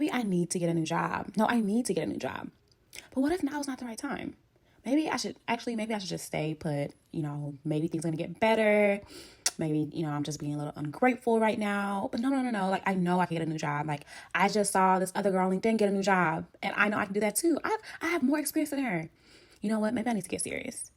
maybe I need to get a new job. No, I need to get a new job. But what if now is not the right time? Maybe I should just stay put. Maybe things are going to get better. Maybe, I'm just being a little ungrateful right now. But no. Like, I know I can get a new job. Like, I just saw this other girl on LinkedIn get a new job. And I know I can do that too. I have more experience than her. You know what? Maybe I need to get serious.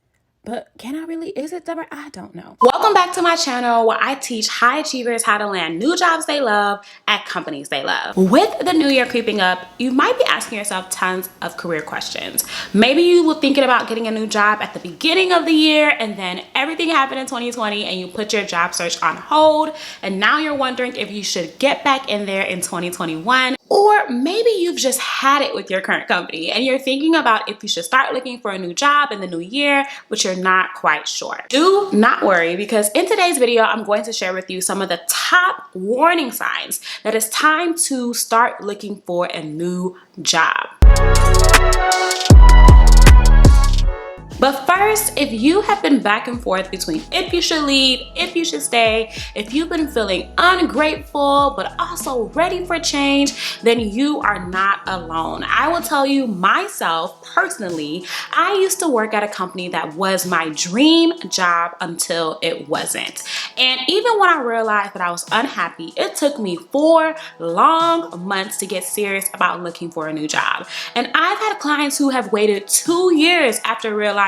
But can I really? Is it the right? I don't know. Welcome back to my channel where I teach high achievers how to land new jobs they love at companies they love. With the new year creeping up, you might be asking yourself tons of career questions. Maybe you were thinking about getting a new job at the beginning of the year and then everything happened in 2020 and you put your job search on hold. And now you're wondering if you should get back in there in 2021. Or maybe you've just had it with your current company and you're thinking about if you should start looking for a new job in the new year, but you're not quite sure. Do not worry, because in today's video, I'm going to share with you some of the top warning signs that it's time to start looking for a new job. But first, if you have been back and forth between if you should leave, if you should stay, if you've been feeling ungrateful but also ready for change, then you are not alone. I will tell you myself personally, I used to work at a company that was my dream job until it wasn't. And even when I realized that I was unhappy, it took me 4 long months to get serious about looking for a new job. And I've had clients who have waited 2 years after realizing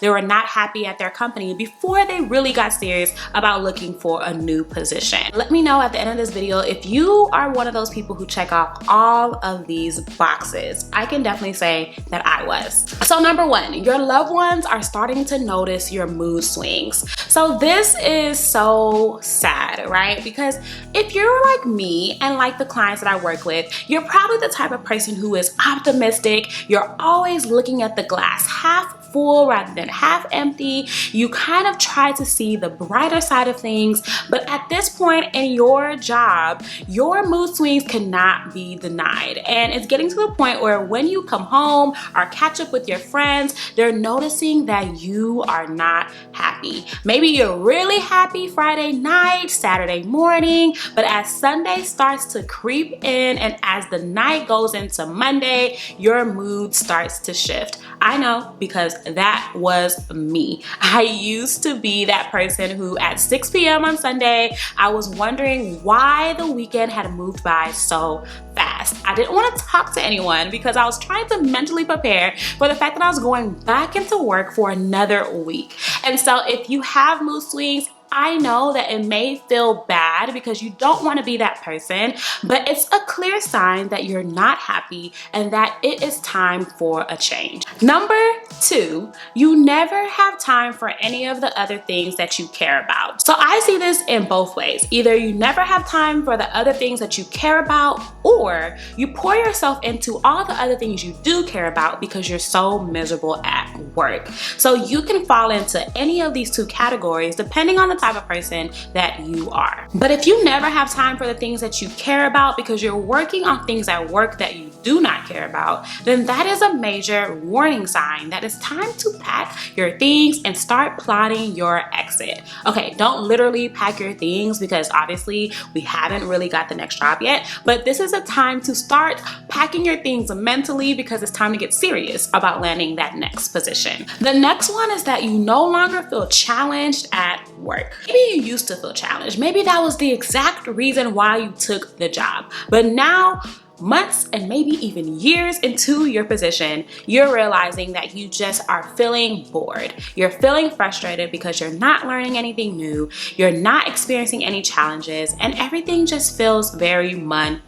they were not happy at their company before they really got serious about looking for a new position. Let me know at the end of this video if you are one of those people who check off all of these boxes. I can definitely say that I was. So number 1, your loved ones are starting to notice your mood swings. So this is so sad, right? Because if you're like me and like the clients that I work with, you're probably the type of person who is optimistic. You're always looking at the glass half full rather than half empty. You kind of try to see the brighter side of things, but at this point in your job, your mood swings cannot be denied. And it's getting to the point where when you come home or catch up with your friends, they're noticing that you are not happy. Maybe you're really happy Friday night, Saturday morning, but as Sunday starts to creep in and as the night goes into Monday, your mood starts to shift. I know, because that was me. I used to be that person who at 6 p.m. on Sunday, I was wondering why the weekend had moved by so fast. I didn't want to talk to anyone because I was trying to mentally prepare for the fact that I was going back into work for another week. And so if you have mood swings, I know that it may feel bad because you don't want to be that person, but it's a clear sign that you're not happy and that it is time for a change. Number 2, you never have time for any of the other things that you care about. So I see this in both ways. Either you never have time for the other things that you care about, or you pour yourself into all the other things you do care about because you're so miserable at work. So you can fall into any of these 2 categories depending on the type of person that you are. But if you never have time for the things that you care about because you're working on things at work that you do not care about, then that is a major warning sign that it's time to pack your things and start plotting your exit. Okay, don't literally pack your things because obviously we haven't really got the next job yet, but this is a time to start packing your things mentally because it's time to get serious about landing that next position. The next one is that you no longer feel challenged at work. Maybe you used to feel challenged. Maybe that was the exact reason why you took the job. But now, months and maybe even years into your position, you're realizing that you just are feeling bored. You're feeling frustrated because you're not learning anything new. You're not experiencing any challenges, and everything just feels very mundane.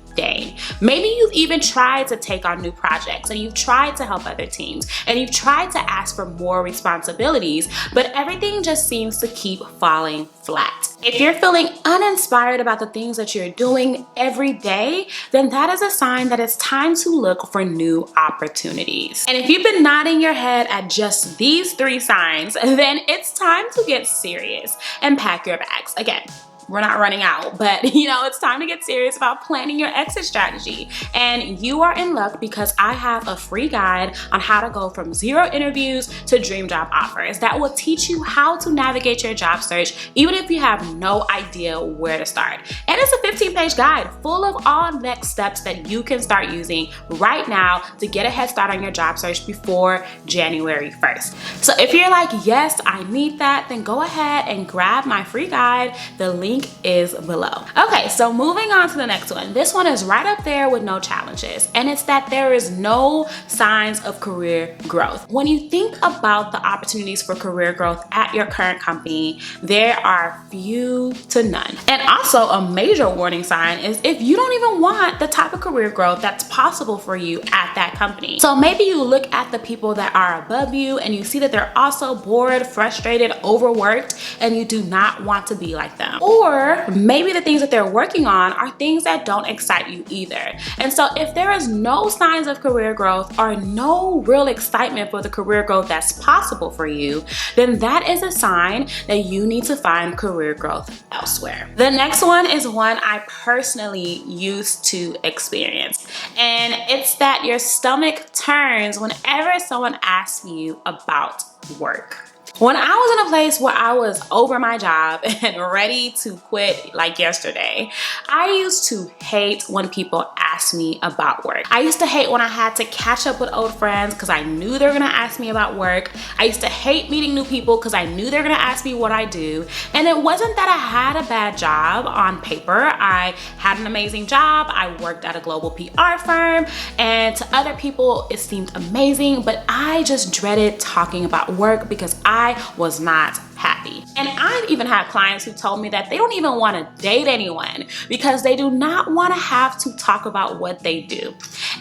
Maybe you've even tried to take on new projects and you've tried to help other teams and you've tried to ask for more responsibilities, but everything just seems to keep falling flat. If you're feeling uninspired about the things that you're doing every day, then that is a sign that it's time to look for new opportunities. And if you've been nodding your head at just these 3 signs, then it's time to get serious and pack your bags. Again, we're not running out, but you know, it's time to get serious about planning your exit strategy. And you are in luck because I have a free guide on how to go from 0 interviews to dream job offers that will teach you how to navigate your job search, even if you have no idea where to start. And it's a 15-page guide full of all next steps that you can start using right now to get a head start on your job search before January 1st. So if you're like, yes, I need that, then go ahead and grab my free guide. The link is below. Okay, so moving on to the next one. This one is right up there with no challenges, and it's that there is no signs of career growth. When you think about the opportunities for career growth at your current company, there are few to none. And also a major warning sign is if you don't even want the type of career growth that's possible for you at that company. So maybe you look at the people that are above you and you see that they're also bored, frustrated, overworked, and you do not want to be like them. Or maybe the things that they're working on are things that don't excite you either. And so if there is no signs of career growth or no real excitement for the career growth that's possible for you, then that is a sign that you need to find career growth elsewhere. The next one is one I personally used to experience, and it's that your stomach turns whenever someone asks you about work. When I was in a place where I was over my job and ready to quit like yesterday, I used to hate when people asked me about work. I used to hate when I had to catch up with old friends because I knew they were gonna ask me about work. I used to hate meeting new people because I knew they were gonna ask me what I do. And it wasn't that I had a bad job on paper. I had an amazing job. I worked at a global PR firm, and to other people it seemed amazing, but I just dreaded talking about work because I was not happy. And I've even had clients who told me that they don't even want to date anyone because they do not want to have to talk about what they do.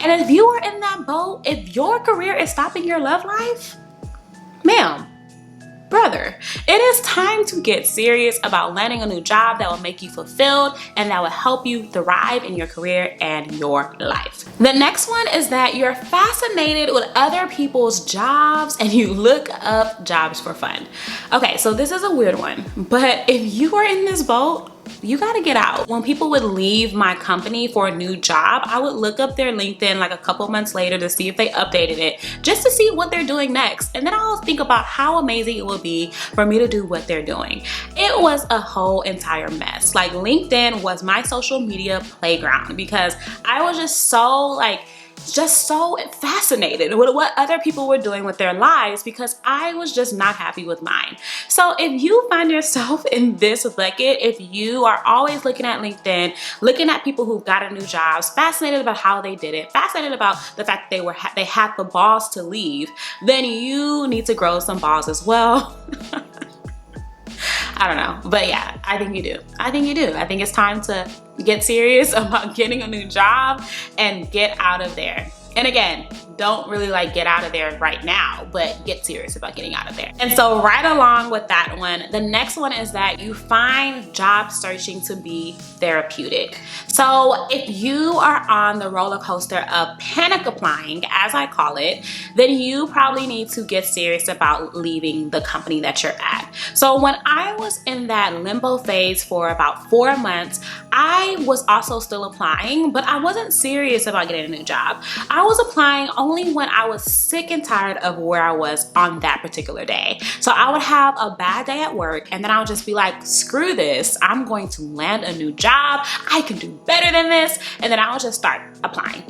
And if you are in that boat, if your career is stopping your love life, ma'am, brother, it is time to get serious about landing a new job that will make you fulfilled and that will help you thrive in your career and your life. The next one is that you're fascinated with other people's jobs and you look up jobs for fun. Okay, so this is a weird one, but if you are in this boat, you gotta get out. When people would leave my company for a new job, I would look up their LinkedIn like a couple months later to see if they updated it, just to see what they're doing next. And then I'll think about how amazing it would be for me to do what they're doing. It was a whole entire mess. Like, LinkedIn was my social media playground because I was just so fascinated with what other people were doing with their lives because I was just not happy with mine. So if you find yourself in this bucket, if you are always looking at LinkedIn, looking at people who've got new jobs, fascinated about how they did it, fascinated about the fact that they had the balls to leave, then you need to grow some balls as well. I don't know, but yeah, I think you do. I think you do. I think it's time to get serious about getting a new job and get out of there. And again, don't really like get out of there right now, but get serious about getting out of there. And so right along with that one, the next one is that you find job searching to be therapeutic. So if you are on the roller coaster of panic applying, as I call it, then you probably need to get serious about leaving the company that you're at. So when I was in that limbo phase for about 4 months, I was also still applying, but I wasn't serious about getting a new job. I was applying only when I was sick and tired of where I was on that particular day. So I would have a bad day at work and then I would just be like, screw this, I'm going to land a new job. I can do better than this. And then I would just start applying.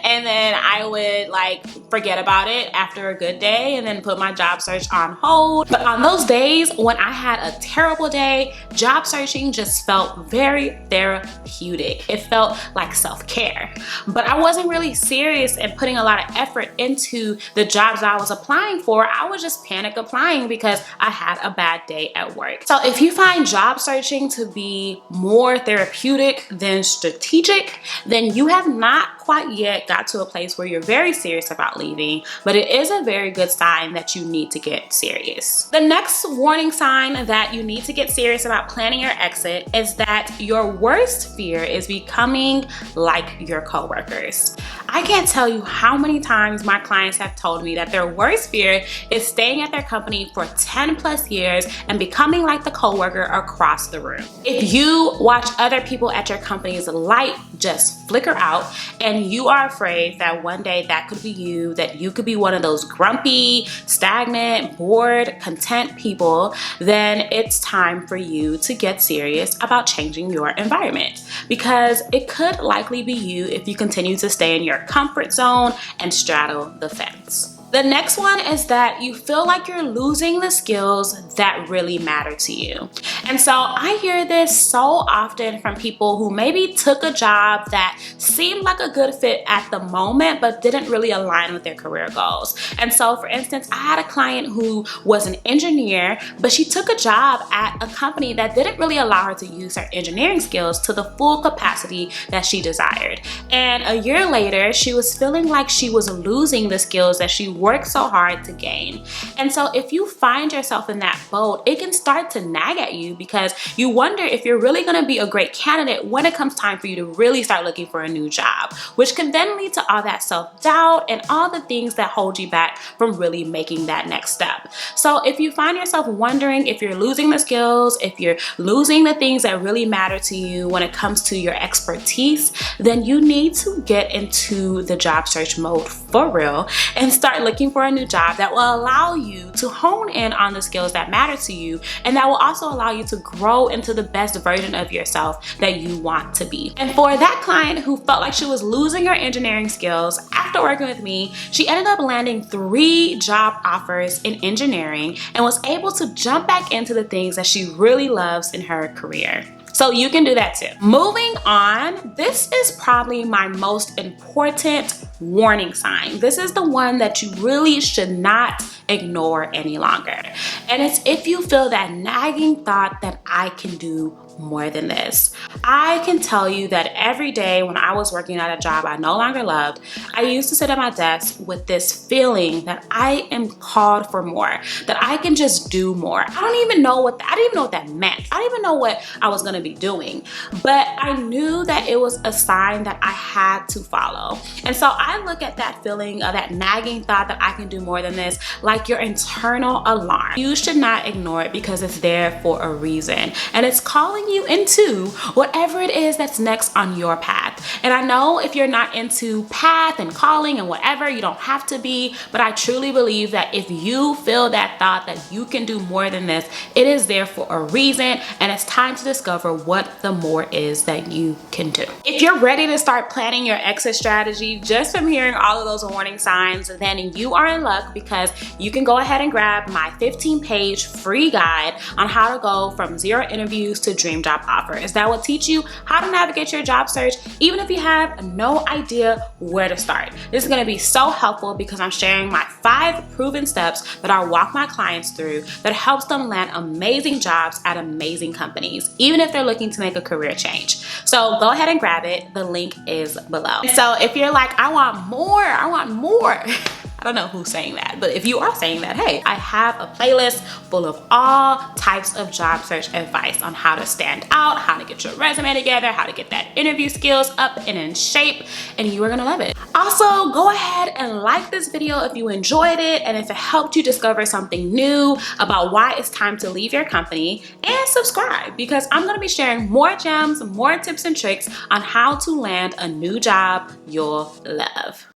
And then I would like forget about it after a good day and then put my job search on hold. But on those days when I had a terrible day, job searching just felt very therapeutic. It felt like self-care. But I wasn't really serious and putting a lot of effort into the jobs I was applying for. I was just panic applying because I had a bad day at work. So if you find job searching to be more therapeutic than strategic, then you have not quite yet got to a place where you're very serious about leaving, but it is a very good sign that you need to get serious. The next warning sign that you need to get serious about planning your exit is that your worst fear is becoming like your coworkers. I can't tell you how many times my clients have told me that their worst fear is staying at their company for 10 plus years and becoming like the coworker across the room. If you watch other people at your company's light just flicker out and you are afraid that one day that could be you, that you could be one of those grumpy, stagnant, bored, content people, then it's time for you to get serious about changing your environment, because it could likely be you if you continue to stay in your comfort zone and straddle the fence. The next one is that you feel like you're losing the skills that really matter to you. And so I hear this so often from people who maybe took a job that seemed like a good fit at the moment, but didn't really align with their career goals. And so for instance, I had a client who was an engineer, but she took a job at a company that didn't really allow her to use her engineering skills to the full capacity that she desired. And a year later, she was feeling like she was losing the skills that she worked so hard to gain. And so if you find yourself in that boat, it can start to nag at you because you wonder if you're really going to be a great candidate when it comes time for you to really start looking for a new job, which can then lead to all that self-doubt and all the things that hold you back from really making that next step. So if you find yourself wondering if you're losing the skills, if you're losing the things that really matter to you when it comes to your expertise, then you need to get into the job search mode for real and start looking for a new job that will allow you to hone in on the skills that matter to you, and that will also allow you to grow into the best version of yourself that you want to be. And for that client who felt like she was losing her engineering skills, after working with me, she ended up landing 3 job offers in engineering and was able to jump back into the things that she really loves in her career. So you can do that too. Moving on, this is probably my most important warning sign. This is the one that you really should not ignore any longer. And it's if you feel that nagging thought that I can do more than this. I can tell you that every day when I was working at a job I no longer loved, I used to sit at my desk with this feeling that I am called for more, that I can just do more. I didn't even know what that meant. I didn't even know what I was gonna be doing, but I knew that it was a sign that I had to follow. And so I look at that feeling of that nagging thought that I can do more than this like your internal alarm. You should not ignore it because it's there for a reason, and it's calling you into whatever it is that's next on your path. And I know if you're not into path and calling and whatever, you don't have to be, but I truly believe that if you feel that thought that you can do more than this, it is there for a reason, and it's time to discover what the more is that you can do. If you're ready to start planning your exit strategy just from hearing all of those warning signs, then you are in luck, because you can go ahead and grab my 15-page free guide on how to go from 0 interviews to dream job offers. That will teach you how to navigate your job search even if you have no idea where to start. This is going to be so helpful because I'm sharing my 5 proven steps that I walk my clients through that helps them land amazing jobs at amazing companies, even if they're looking to make a career change. So go ahead and grab it. The link is below. So if you're like, I want more, I don't know who's saying that, but if you are saying that, hey, I have a playlist full of all types of job search advice on how to stand out, how to get your resume together, how to get that interview skills up and in shape, and you are gonna love it. Also, go ahead and like this video if you enjoyed it and if it helped you discover something new about why it's time to leave your company, and subscribe, because I'm gonna be sharing more gems, more tips and tricks on how to land a new job you'll love.